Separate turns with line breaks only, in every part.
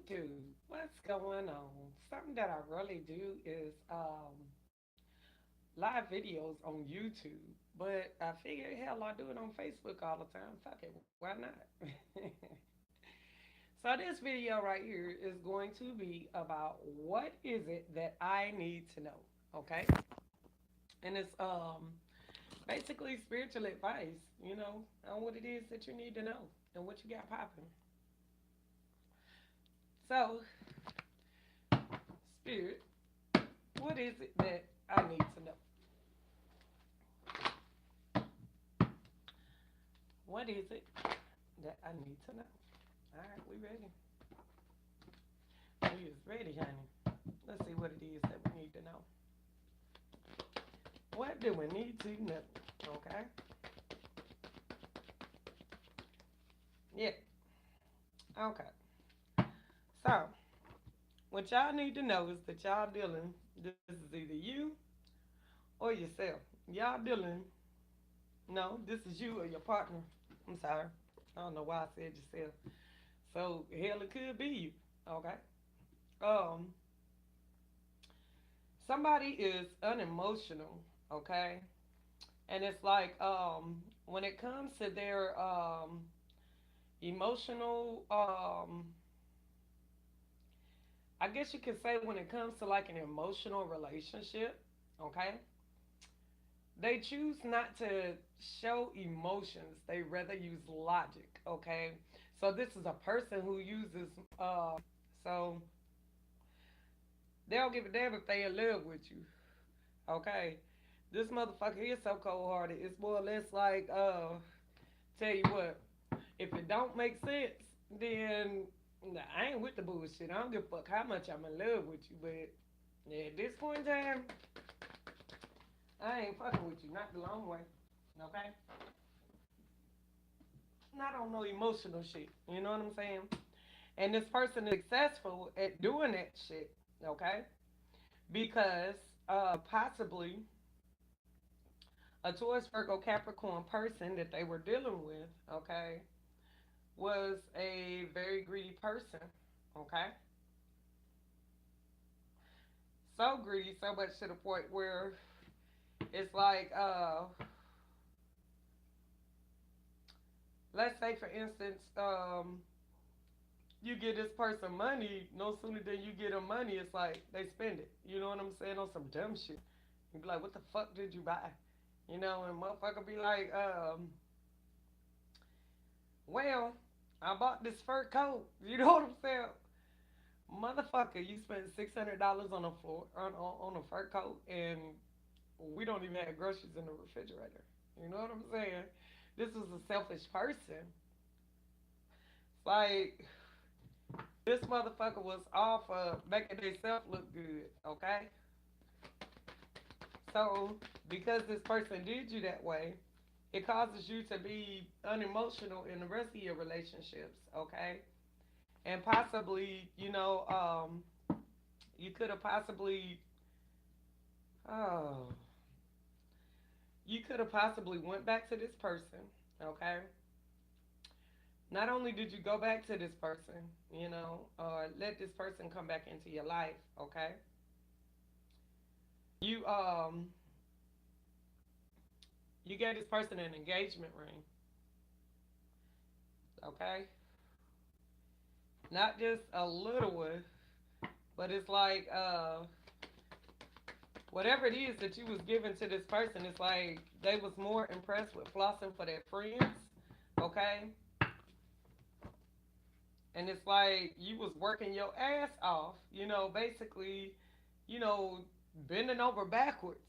YouTube. What's going on? Something that I really do is live videos on YouTube. But I figured, hell, I do it on Facebook all the time. Fuck it, why not? So this video right here is going to be about what is it that I need to know. Okay? And it's basically spiritual advice, on what it is that you need to know and what you got popping. So, spirit, what is it that I need to know? What is it that I need to know? All right, we ready. We is ready, honey. Let's see what it is that we need to know. What do we need to know? Okay. Yeah. Okay. So, what y'all need to know is that y'all dealing. This is either you or yourself. Y'all dealing. No, this is you or your partner. I'm sorry. I don't know why I said yourself. So hell, it could be you. Okay. Um, Somebody is unemotional. Okay, and it's like when it comes to their emotional I guess you could say when it comes to like an emotional relationship, okay, they choose not to show emotions. They rather use logic, okay. So this is a person who uses so they don't give a damn if they in love with you, okay. This motherfucker is so cold hearted. It's more or less like tell you what, if it don't make sense, then nah, I ain't with the bullshit. I don't give a fuck how much I'm in love with you, but yeah, at this point in time, I ain't fucking with you. Not the long way, okay? Not on no emotional shit. You know what I'm saying? And this person is successful at doing that shit, okay? Because possibly a Taurus, Virgo, Capricorn person that they were dealing with, okay, was a very greedy person, okay? So greedy, so much to the point where it's like, let's say for instance, you give this person money, no sooner than you get them money, it's like they spend it. You know what I'm saying? On some dumb shit. You be like, what the fuck did you buy? And motherfucker be like, well, I bought this fur coat. You know what I'm saying? Motherfucker, you spent $600 on a floor on a fur coat, and we don't even have groceries in the refrigerator. You know what I'm saying? This is a selfish person. Like this motherfucker was all for making themselves look good. Okay, so because this person did you that way, it causes you to be unemotional in the rest of your relationships. Okay, and possibly, you could have possibly, oh, you could have possibly went back to this person. Okay, not only did you go back to this person, or let this person come back into your life, okay? You you gave this person an engagement ring, okay? Not just a little one, but it's like whatever it is that you was giving to this person, it's like they was more impressed with flossing for their friends, okay? And it's like you was working your ass off, basically, you know, bending over backwards,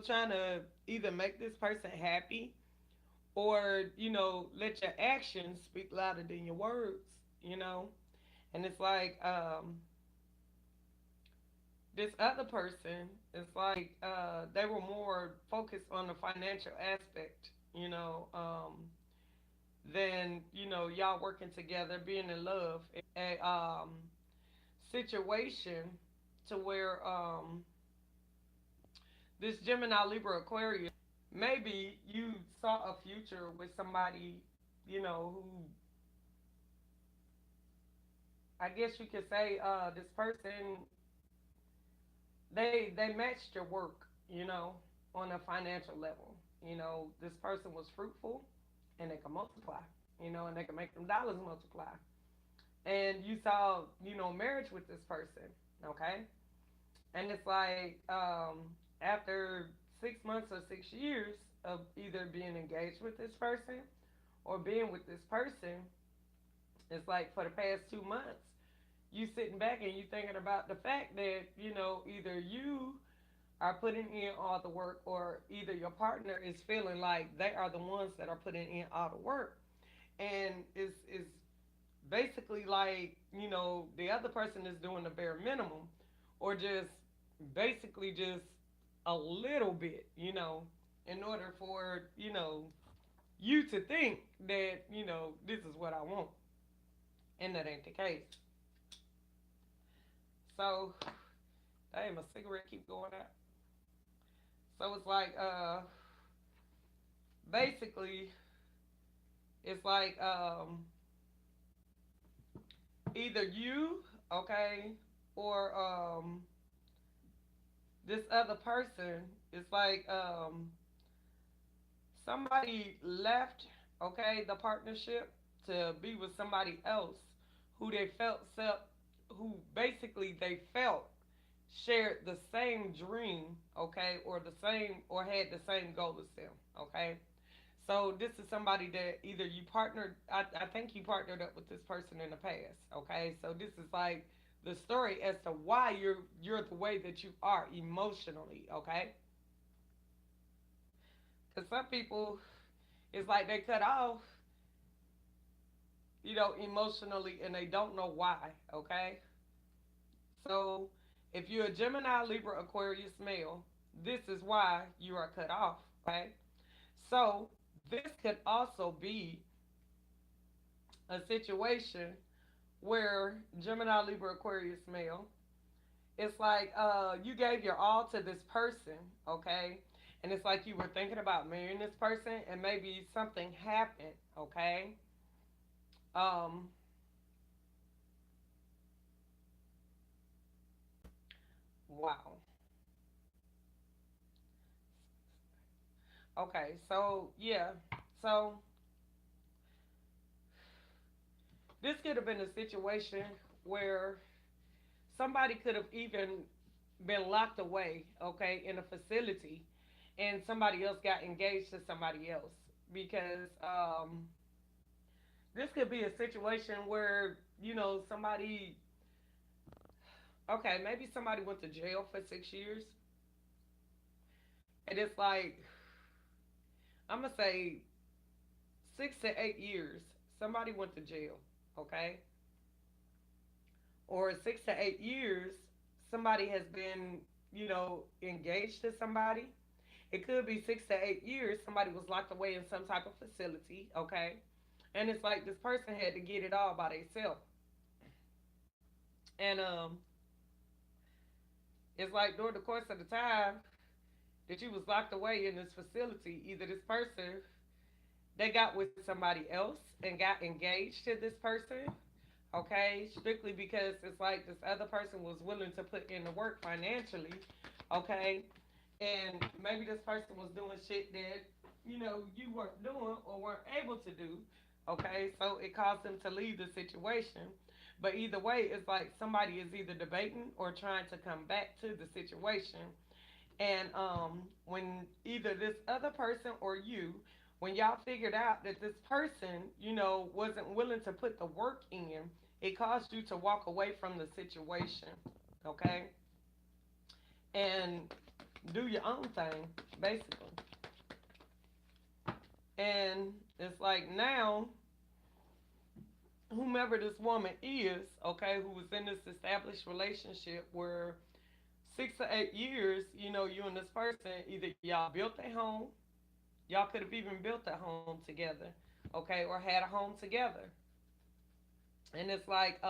trying to either make this person happy or, let your actions speak louder than your words, you know? And it's like, this other person, it's like they were more focused on the financial aspect, than, y'all working together, being in love. A situation to where this Gemini, Libra, Aquarius, maybe you saw a future with somebody, who I guess you could say this person, they matched your work, on a financial level. This person was fruitful, and they can multiply, and they can make them dollars multiply. And you saw, marriage with this person, okay? And it's like, after 6 months or 6 years of either being engaged with this person or being with this person, it's like for the past 2 months, you sitting back and you thinking about the fact that, either you are putting in all the work, or either your partner is feeling like they are the ones that are putting in all the work. And it's basically like, the other person is doing the bare minimum, or just basically just a little bit, in order for, you to think that, this is what I want. And that ain't the case. So, damn, my cigarette keep going out. So it's like, basically, it's like, either you, okay, or this other person. It's like, somebody left, okay, the partnership to be with somebody else who they felt self, who basically they felt shared the same dream, okay, or the same, or had the same goal as them, okay. So this is somebody that either you partnered. I think you partnered up with this person in the past, okay. So this is like the story as to why you're the way that you are emotionally, okay. Because some people, it's like they cut off, emotionally, and they don't know why, okay. So if you're a Gemini, Libra, Aquarius male, this is why you are cut off, okay. So this could also be a situation where Gemini, Libra, Aquarius male, it's like, you gave your all to this person, okay? And it's like you were thinking about marrying this person, and maybe something happened, okay? Um, wow. Okay, so yeah. So this could have been a situation where somebody could have even been locked away, okay, in a facility, and somebody else got engaged to somebody else. Because this could be a situation where, somebody, okay, maybe somebody went to jail for 6 years, and it's like, I'm gonna say 6 to 8 years, somebody went to jail, okay, or 6 to 8 years, somebody has been, engaged to somebody. It could be 6 to 8 years, somebody was locked away in some type of facility, okay, and it's like this person had to get it all by themselves. And it's like during the course of the time that you was locked away in this facility, either this person, they got with somebody else and got engaged to this person, okay, strictly because it's like this other person was willing to put in the work financially, okay, and maybe this person was doing shit that, you weren't doing or weren't able to do, okay, so it caused them to leave the situation. But either way, it's like somebody is either debating or trying to come back to the situation. And when either this other person or you, when y'all figured out that this person, wasn't willing to put the work in, it caused you to walk away from the situation, okay? And do your own thing, basically. And it's like now, whomever this woman is, okay, who was in this established relationship where 6 to 8 years, you and this person, either y'all built a home, y'all could have even built a home together, okay, or had a home together. And it's like,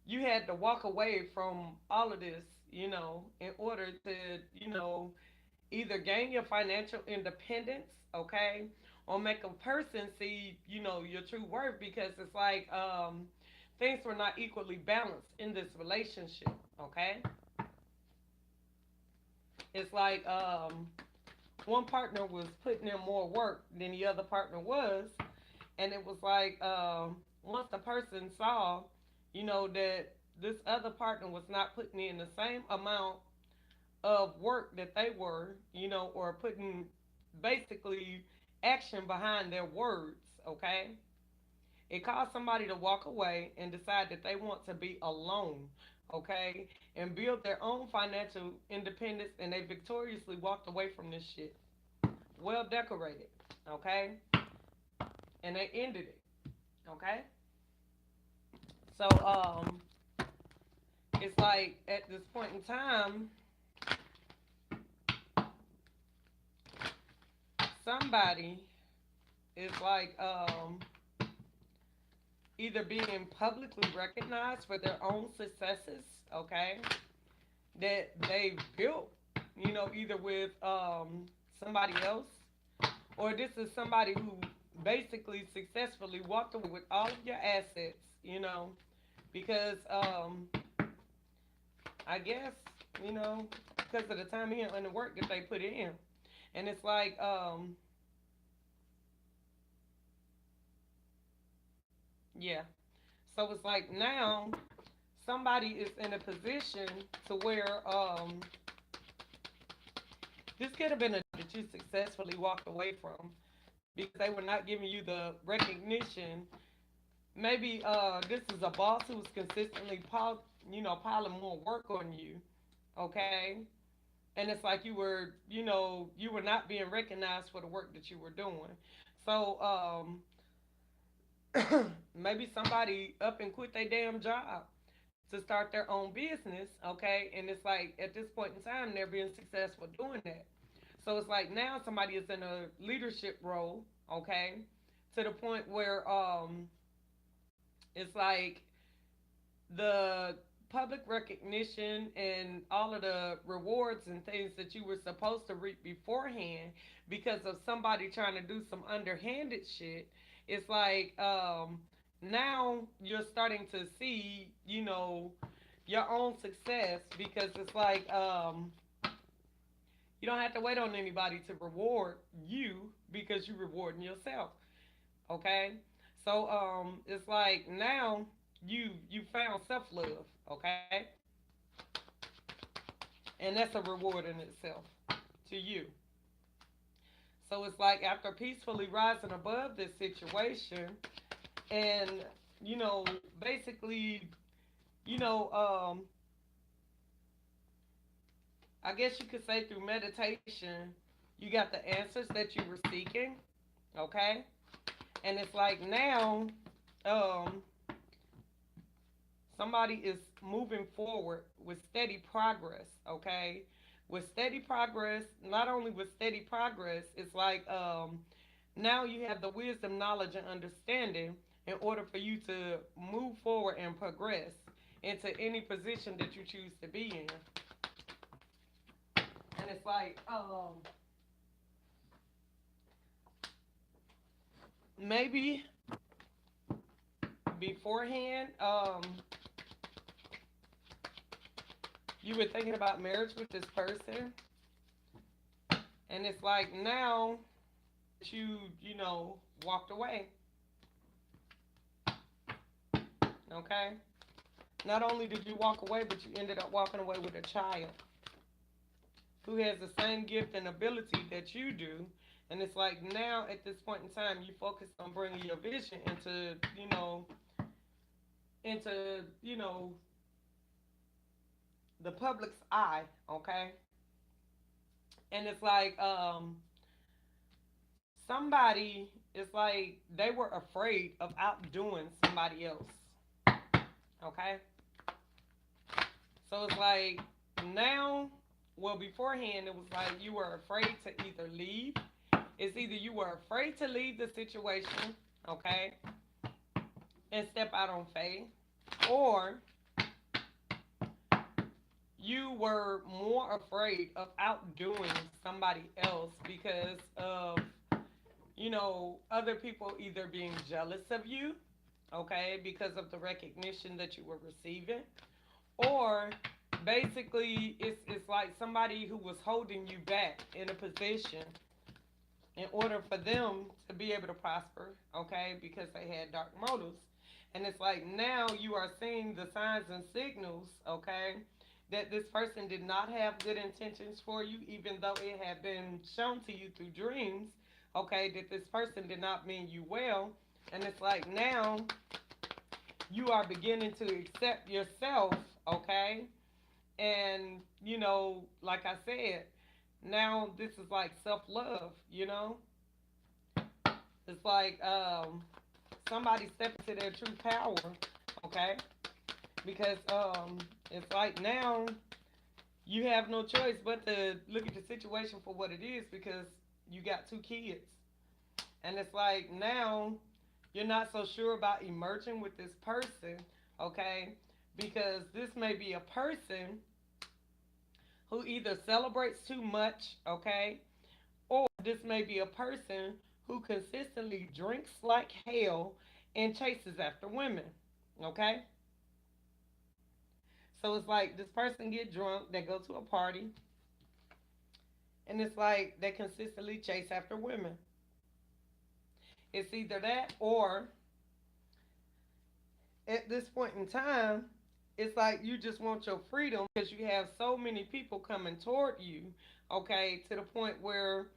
you had to walk away from all of this, in order to, either gain your financial independence, okay, or make a person see, your true worth. Because it's like, things were not equally balanced in this relationship. Okay, it's like one partner was putting in more work than the other partner was, and it was like once the person saw, that this other partner was not putting in the same amount of work that they were, or putting basically action behind their words, okay? It caused somebody to walk away and decide that they want to be alone, okay? And build their own financial independence, and they victoriously walked away from this shit. Well decorated, okay? And they ended it, okay? So, it's like at this point in time, somebody is like either being publicly recognized for their own successes, okay, that they've built, either with somebody else, or this is somebody who basically successfully walked away with all of your assets, because I guess, because of the time and the work that they put in. And it's like, yeah. So it's like now somebody is in a position to where this could have been a that you successfully walked away from because they were not giving you the recognition. Maybe this is a boss who's consistently piling more work on you, okay? And it's like you were not being recognized for the work that you were doing. So maybe somebody up and quit their damn job to start their own business, okay? And it's like at this point in time, they're being successful doing that. So it's like now somebody is in a leadership role, okay, to the point where it's like the public recognition and all of the rewards and things that you were supposed to reap beforehand because of somebody trying to do some underhanded shit. It's like now you're starting to see, your own success because it's like you don't have to wait on anybody to reward you because you're rewarding yourself. Okay? So it's like now you found self love, okay? And that's a reward in itself to you. So it's like after peacefully rising above this situation and basically, you know, um, I guess you could say through meditation, you got the answers that you were seeking, okay? And it's like now, um, somebody is moving forward with steady progress, okay? With steady progress, not only with steady progress, it's like now you have the wisdom, knowledge, and understanding in order for you to move forward and progress into any position that you choose to be in. And it's like maybe beforehand, you were thinking about marriage with this person, and it's like now that you walked away, okay? Not only did you walk away, but you ended up walking away with a child who has the same gift and ability that you do. And it's like now at this point in time, you focus on bringing your vision into the public's eye, okay? And it's like somebody, it's like they were afraid of outdoing somebody else, okay? So it's like now, well, beforehand, it was like you were afraid to either leave. It's either you were afraid to leave the situation, okay, and step out on faith, or you were more afraid of outdoing somebody else because of, other people either being jealous of you, okay, because of the recognition that you were receiving, or basically it's like somebody who was holding you back in a position in order for them to be able to prosper, okay, because they had dark motives. And it's like now you are seeing the signs and signals, okay, that this person did not have good intentions for you, even though it had been shown to you through dreams, okay, that this person did not mean you well. And it's like now you are beginning to accept yourself, okay, and like I said, now this is like self love. It's like somebody step into their true power, okay? Because it's like now you have no choice but to look at the situation for what it is because you got two kids. And it's like now you're not so sure about emerging with this person, okay? Because this may be a person who either celebrates too much, okay? Or this may be a person who consistently drinks like hell and chases after women. Okay? So it's like this person get drunk, they go to a party, and it's like they consistently chase after women. It's either that or at this point in time, it's like you just want your freedom because you have so many people coming toward you, okay, to the point where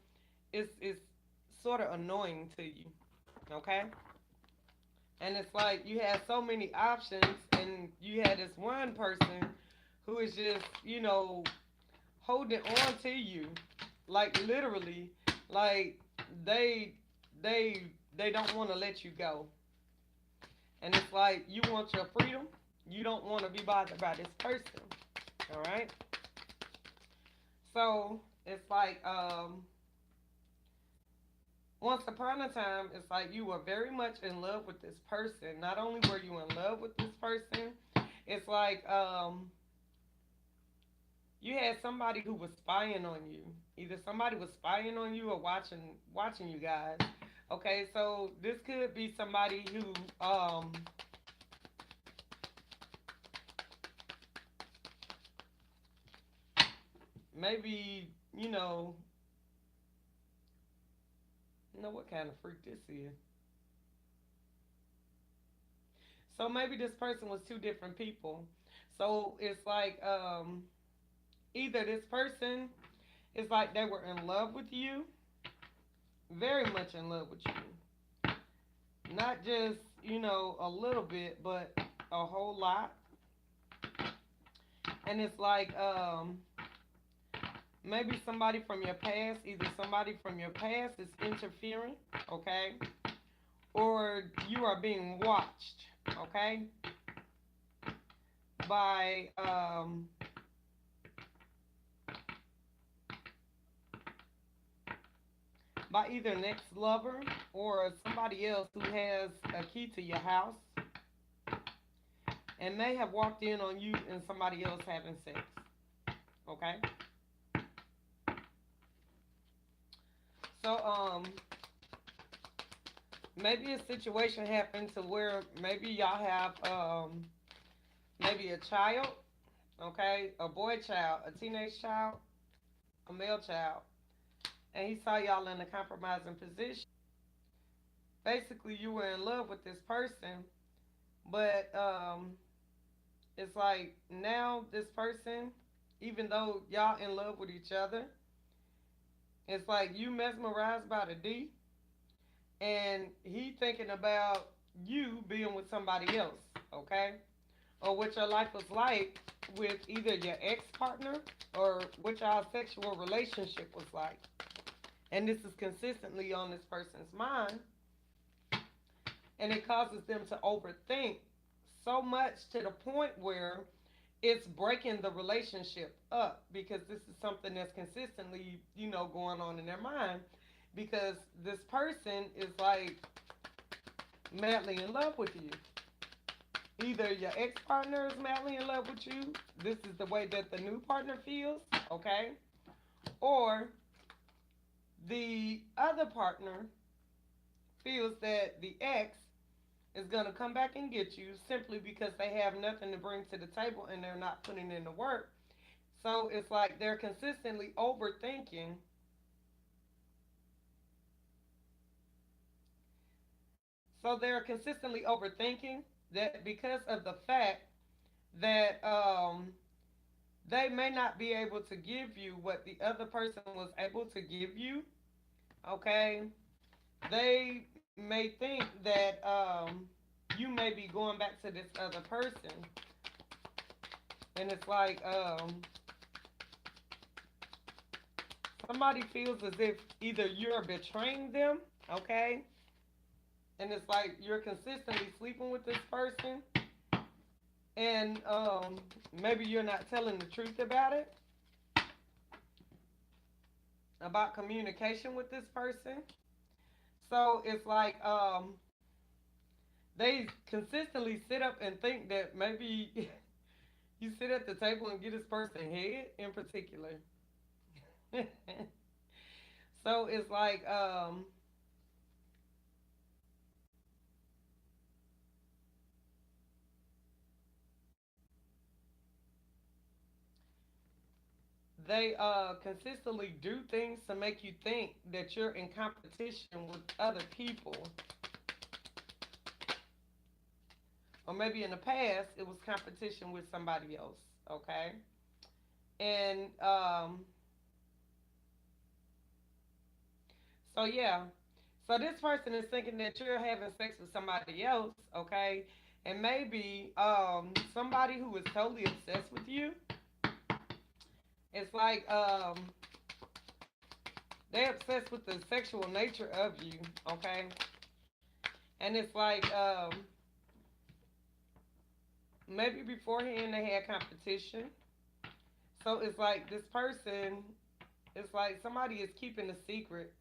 it's sort of annoying to you, okay? And it's like you have so many options, and you had this one person who is just, holding on to you, like literally, like they they they don't want to let you go. And it's like you want your freedom. You don't want to be bothered by this person. All right. So it's like once upon a time, it's like you were very much in love with this person. Not only were you in love with this person, it's like you had somebody who was spying on you. Either somebody was spying on you or watching you guys. Okay, so this could be somebody who maybe what kind of freak this is. So maybe this person was two different people. So it's like either this person is like they were in love with you, very much in love with you. Not just, a little bit, but a whole lot. And it's like maybe somebody from your past, either somebody from your past is interfering, okay? Or you are being watched, okay? By either an ex lover or somebody else who has a key to your house and may have walked in on you and somebody else having sex. Okay? So maybe a situation happened to where maybe y'all have maybe a child, okay, a boy child, a teenage child, a male child, and he saw y'all in a compromising position. Basically, you were in love with this person, but it's like now this person, even though y'all in love with each other, it's like you mesmerized by the D, and he thinking about you being with somebody else, okay? Or what your life was like with either your ex partner or what y'all sexual relationship was like. And this is consistently on this person's mind, and it causes them to overthink so much to the point where it's breaking the relationship up because this is something that's consistently, going on in their mind because this person is like madly in love with you. Either your ex partner is madly in love with you, this is the way that the new partner feels, okay? Or the other partner feels that the ex is going to come back and get you simply because they have nothing to bring to the table and they're not putting in the work. So it's like they're consistently overthinking. So they're consistently overthinking that because of the fact that they may not be able to give you what the other person was able to give you. Okay, they may think that you may be going back to this other person, and it's like somebody feels as if either you're betraying them, okay, and it's like you're consistently sleeping with this person, and maybe you're not telling the truth about it, about communication with this person. So it's like they consistently sit up and think that maybe you sit at the table and get this person head in particular. So it's like they consistently do things to make you think that you're in competition with other people, or maybe in the past it was competition with somebody else. Okay, and so yeah, so this person is thinking that you're having sex with somebody else. Okay, and maybe somebody who is totally obsessed with you. It's like they're obsessed with the sexual nature of you. Okay, and it's like maybe beforehand they had competition. So it's like this person, it's like somebody is keeping a secret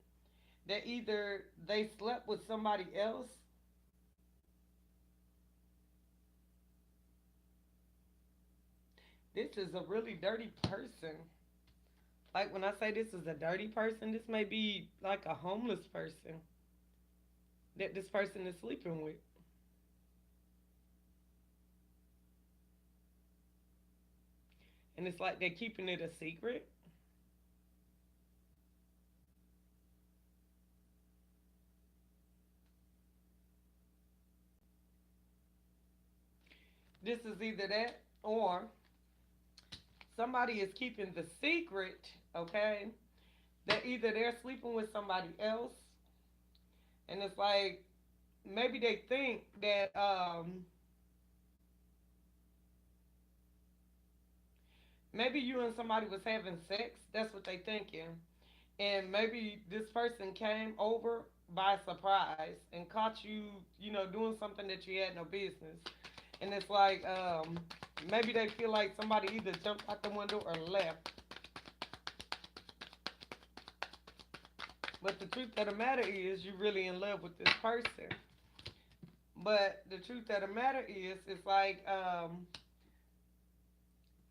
that either they slept with somebody else. This is a really dirty person. Like when I say this is a dirty person, this may be like a homeless person that this person is sleeping with. And it's like they're keeping it a secret. This is either that or somebody is keeping the secret, okay, that either they're sleeping with somebody else, and it's like maybe they think that maybe you and somebody was having sex. That's what they thinking, and maybe this person came over by surprise and caught you, you know, doing something that you had no business. And it's like maybe they feel like somebody either jumped out the window or left. But the truth of the matter is, you're really in love with this person. But the truth of the matter is, it's like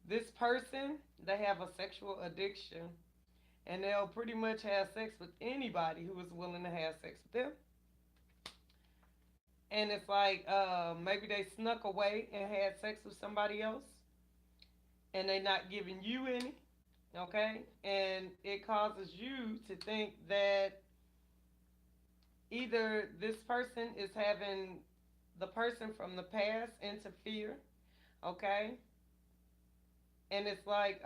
this person, they have a sexual addiction, and they'll pretty much have sex with anybody who is willing to have sex with them. And it's like maybe they snuck away and had sex with somebody else, and they not giving you any, okay? And it causes you to think that either this person is having the person from the past interfere, okay? And it's like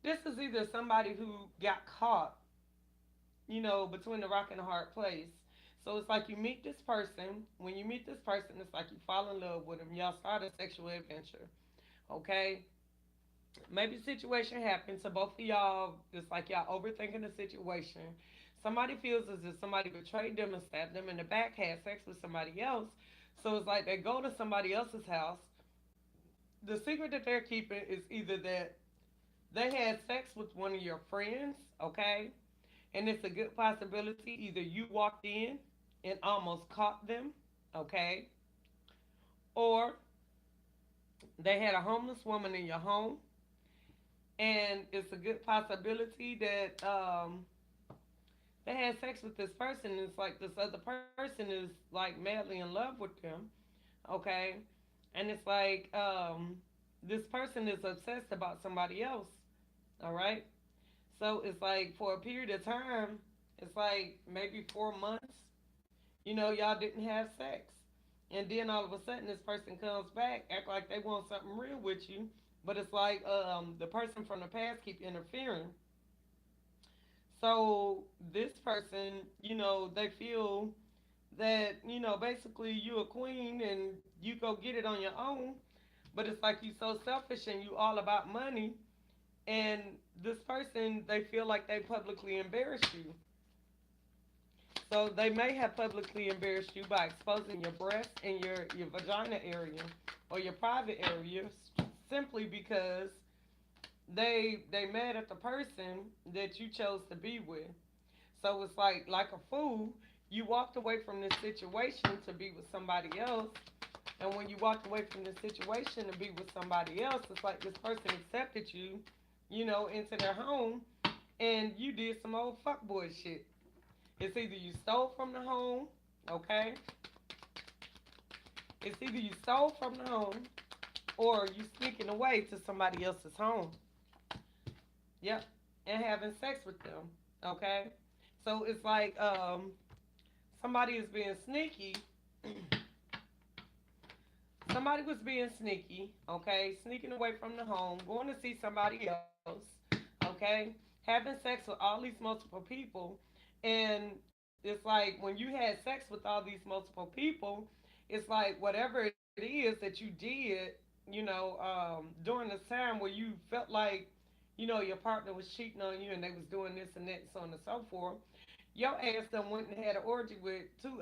this is either somebody who got caught, you know, between the rock and the hard place. So it's like you meet this person. When you meet this person, it's like you fall in love with them. Y'all start a sexual adventure, okay? Maybe a situation happens to both of y'all. It's like y'all overthinking the situation. Somebody feels as if somebody betrayed them and stabbed them in the back, had sex with somebody else. So it's like they go to somebody else's house. The secret that they're keeping is either that they had sex with one of your friends, okay? And it's a good possibility either you walked in and almost caught them, okay? Or they had a homeless woman in your home and it's a good possibility that they had sex with this person. And it's like this other person is like madly in love with them, okay? And it's like this person is obsessed about somebody else, all right? So it's like for a period of time, it's like maybe 4 months, y'all didn't have sex. And then all of a sudden, this person comes back, act like they want something real with you. But it's like the person from the past keep interfering. So this person, they feel that, basically you a queen and you go get it on your own. But it's like you so selfish and you all about money. And this person, they feel like they publicly embarrassed you. So they may have publicly embarrassed you by exposing your breast and your vagina area or your private areas simply because they mad at the person that you chose to be with. So it's like a fool, you walked away from this situation to be with somebody else. And when you walked away from this situation to be with somebody else, it's like this person accepted you, into their home and you did some old fuckboy shit. It's either you stole from the home, okay? It's either you stole from the home or you sneaking away to somebody else's home. Yep. And having sex with them, okay? So it's like somebody is being sneaky. Somebody was being sneaky, okay? Sneaking away from the home, going to see somebody else, okay? Having sex with all these multiple people. And it's like when you had sex with all these multiple people, it's like whatever it is that you did, during this time where you felt like, your partner was cheating on you and they was doing this and that and so on and so forth, your ass done went and had an orgy with two,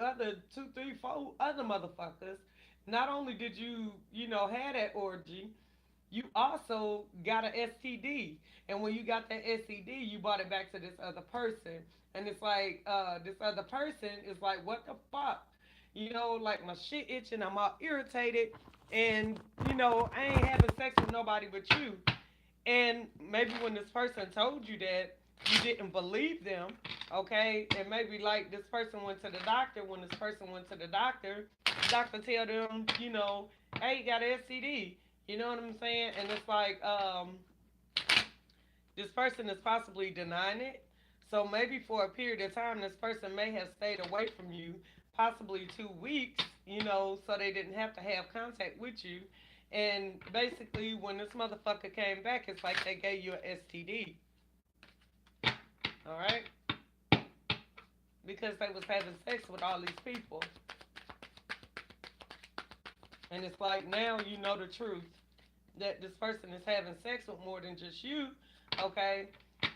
three, four other motherfuckers. Not only did you, have that orgy, you also got an STD. And when you got that STD, you brought it back to this other person. And it's like, this other person is like, what the fuck? Like my shit itching, I'm all irritated. And, I ain't having sex with nobody but you. And maybe when this person told you that, you didn't believe them, okay? And maybe like this person went to the doctor. When this person went to the doctor tell them, hey, you got an STD. You know what I'm saying? And it's like this person is possibly denying it. So maybe for a period of time, this person may have stayed away from you, possibly 2 weeks, so they didn't have to have contact with you. And basically, when this motherfucker came back, it's like they gave you an STD. All right, because they was having sex with all these people, and it's like now you know the truth that this person is having sex with more than just you. Okay,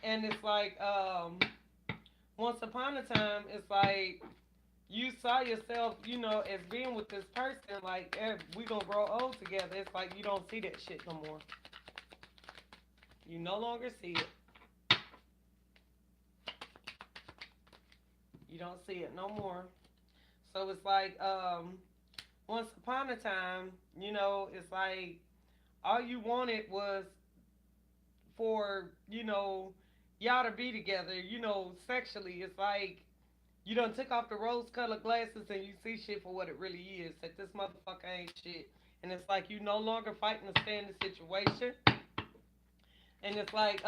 and it's like once upon a time, it's like you saw yourself, as being with this person, like we gonna grow old together. It's like you don't see that shit no more. You no longer see it. You don't see it no more. So it's like once upon a time, it's like all you wanted was for, y'all to be together, sexually. It's like you done took off the rose colored glasses and you see shit for what it really is. That this motherfucker ain't shit. And it's like you no longer fighting to stay in the situation. And it's like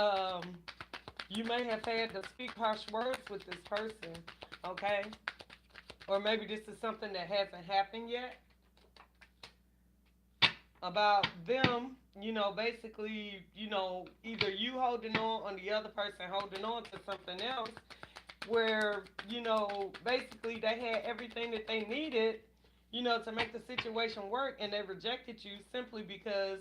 you may have had to speak harsh words with this person, okay? Or maybe this is something that hasn't happened yet about them, basically, either you holding on or the other person holding on to something else where, basically they had everything that they needed, to make the situation work and they rejected you simply because,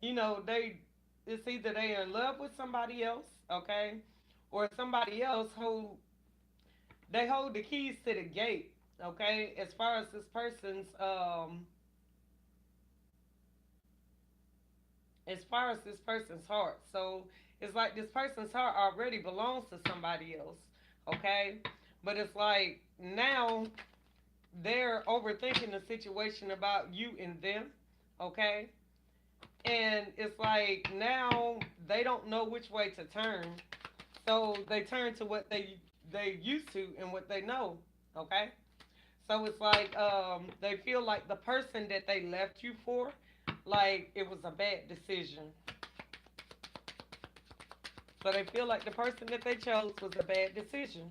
they it's either they are in love with somebody else, okay, or somebody else who they hold the keys to the gate, okay, as far as this person's heart. So it's like this person's heart already belongs to somebody else, okay? But it's like now they're overthinking the situation about you and them, okay? And it's like now they don't know which way to turn, so they turn to what they used to and what they know. Okay, so it's like they feel like the person that they left you for, like it was a bad decision. So they feel like the person that they chose was a bad decision.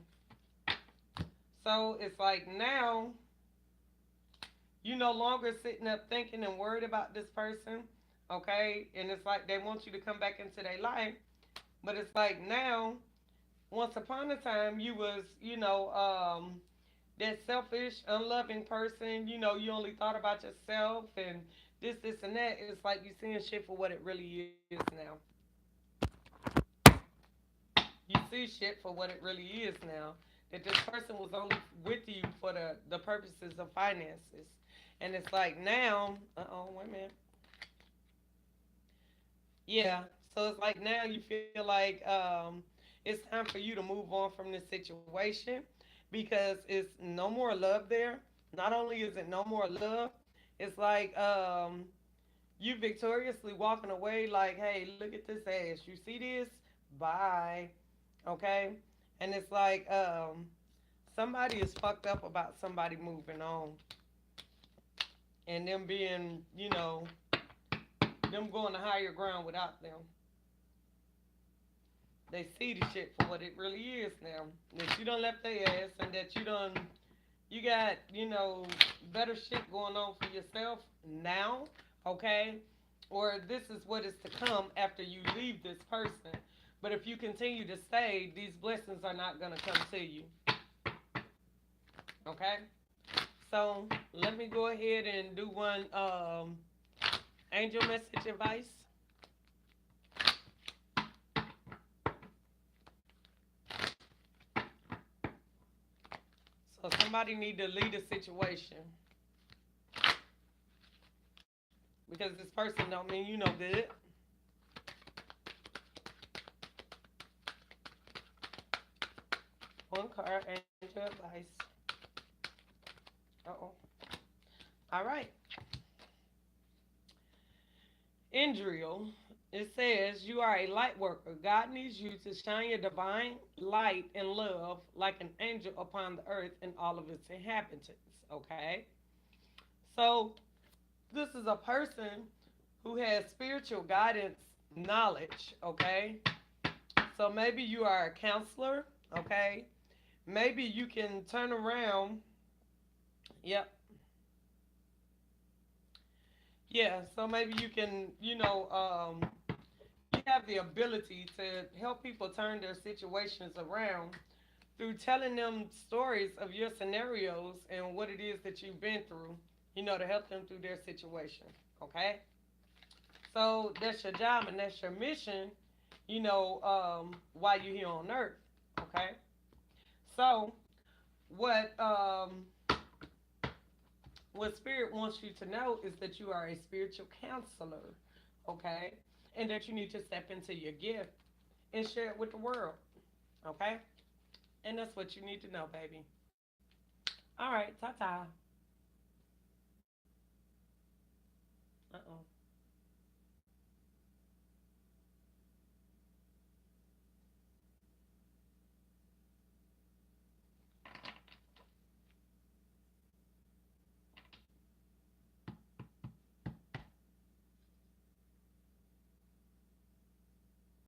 So it's like now you no longer sitting up thinking and worried about this person, okay? And it's like they want you to come back into their life, but it's like now, once upon a time, you was, that selfish, unloving person. You only thought about yourself and this, and that. It's like you seeing shit for what it really is now. You see shit for what it really is now. That this person was only with you for the purposes of finances. And it's like now, wait a minute. Yeah. So it's like now you feel like it's time for you to move on from this situation because it's no more love there. Not only is it no more love, it's like you victoriously walking away like, hey, look at this ass. You see this? Bye. Okay? And it's like somebody is fucked up about somebody moving on and them being, them going to higher ground without them. They see the shit for what it really is now. That you done left their ass and that you got, better shit going on for yourself now, okay? Or this is what is to come after you leave this person. But if you continue to stay, these blessings are not going to come to you, okay? So let me go ahead and do one angel message advice. So somebody need to lead a situation because this person don't mean you no good. One card, angel advice. Uh oh. All right. Indriel, it says you are a light worker. God needs you to shine your divine light and love like an angel upon the earth and all of its inhabitants. Okay? So this is a person who has spiritual guidance knowledge, okay? So maybe you are a counselor, okay? Maybe you can turn around. Yep. Yeah, so maybe you can, you have the ability to help people turn their situations around through telling them stories of your scenarios and what it is that you've been through, to help them through their situation. Okay? So that's your job and that's your mission, while you're here on earth. Okay? So what what spirit wants you to know is that you are a spiritual counselor, okay? And that you need to step into your gift and share it with the world, okay? And that's what you need to know, baby. All right, ta ta. Uh oh.